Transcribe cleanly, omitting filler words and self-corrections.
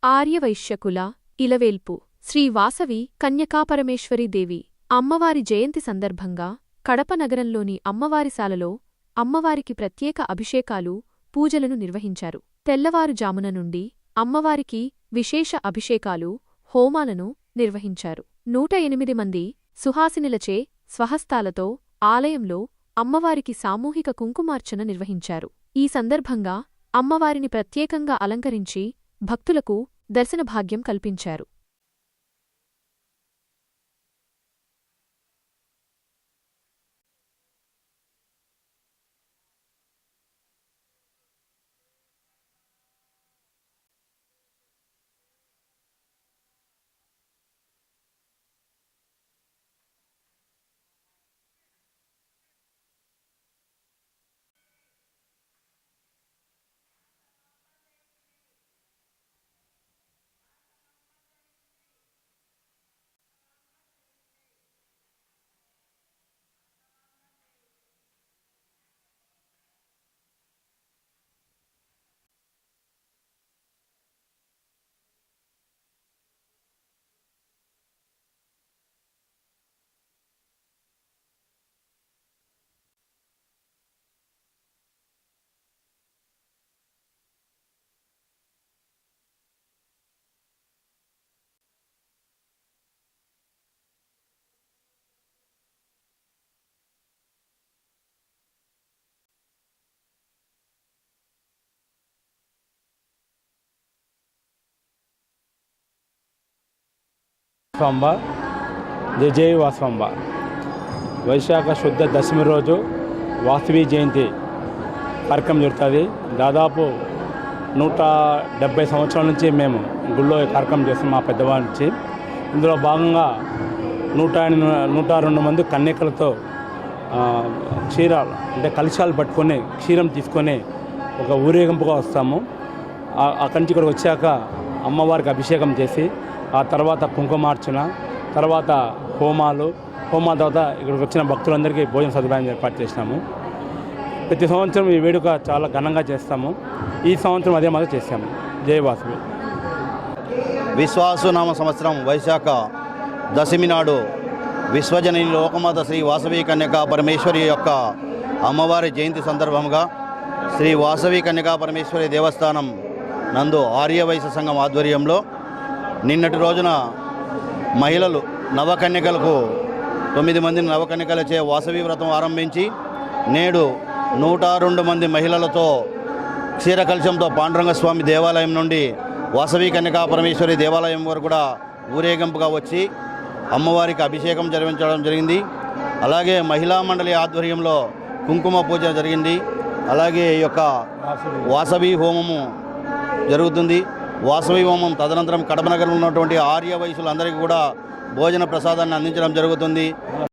ఆర్యవైశ్యకుల ఇలవేల్పు శ్రీ వాసవి కన్యకాపరమేశ్వరీ దేవి అమ్మవారి జయంతి సందర్భంగా కడప నగరంలోని అమ్మవారిశాలలో అమ్మవారికి ప్రత్యేక అభిషేకాలు పూజలను నిర్వహించారు. తెల్లవారుజామున నుండి అమ్మవారికి విశేష అభిషేకాలు హోమాలను నిర్వహించారు. 108 మంది సుహాసినులచే స్వహస్తాలతో ఆలయంలో అమ్మవారికి సామూహిక కుంకుమార్చన నిర్వహించారు. ఈ సందర్భంగా అమ్మవారిని ప్రత్యేకంగా అలంకరించి భక్తులకు దర్శన భాగ్యం కల్పించారు. వాసవాంబ జయ వాసవాంబ వైశాఖ శుద్ధ దశమి రోజు వాసవి జయంతి కార్యక్రమం జరుగుతుంది. దాదాపు 170 సంవత్సరాల నుంచి మేము గుళ్ళో కార్యక్రమం చేస్తాం మా పెద్దవాళ్ళ నుంచి. ఇందులో భాగంగా 102 మంది కన్యకలతో క్షీరాలు అంటే కలశాలు పట్టుకొని క్షీరం తీసుకొని ఒక ఊరేగింపుగా వస్తాము. అక్కడి నుంచి ఇక్కడికి వచ్చాక అమ్మవారికి అభిషేకం చేసి ఆ తర్వాత కుంకుమార్చన, తర్వాత హోమాల తర్వాత ఇక్కడికి వచ్చిన భక్తులందరికీ భోజన సదుపాయం ఏర్పాటు చేసినాము. ప్రతి సంవత్సరం ఈ వేడుక చాలా ఘనంగా చేస్తాము. ఈ సంవత్సరం అదే మాదిరి చేశాము. జయ వాసవి. విశ్వాసునామ సంవత్సరం వైశాఖ దశమి నాడు విశ్వజనని లోకమాత శ్రీ వాసవి కన్యకా పరమేశ్వరి యొక్క అమ్మవారి జయంతి సందర్భంగా శ్రీ వాసవి కన్యకా పరమేశ్వరి దేవస్థానం నందు ఆర్యవైశ్య సంఘం ఆధ్వర్యంలో నిన్నటి రోజున మహిళలు నవకన్యకలకు 9 మంది నవకన్యకలచే వాసవి వ్రతం ఆరంభించి నేడు 102 మంది మహిళలతో క్షీరకలశంతో పాండురంగస్వామి దేవాలయం నుండి వాసవి కన్యకా పరమేశ్వరి దేవాలయం వరకు కూడా ఊరేగింపుగా వచ్చి అమ్మవారికి అభిషేకం జరిపించడం జరిగింది. అలాగే మహిళా మండలి ఆధ్వర్యంలో కుంకుమ పూజ జరిగింది. అలాగే ఈ యొక్క వాసవి హోమము జరుగుతుంది. వాసవి హోమం తదనంతరం కడప నగరంలో ఉన్నటువంటి ఆర్య వయసులందరికీ కూడా భోజన ప్రసాదాన్ని అందించడం జరుగుతుంది.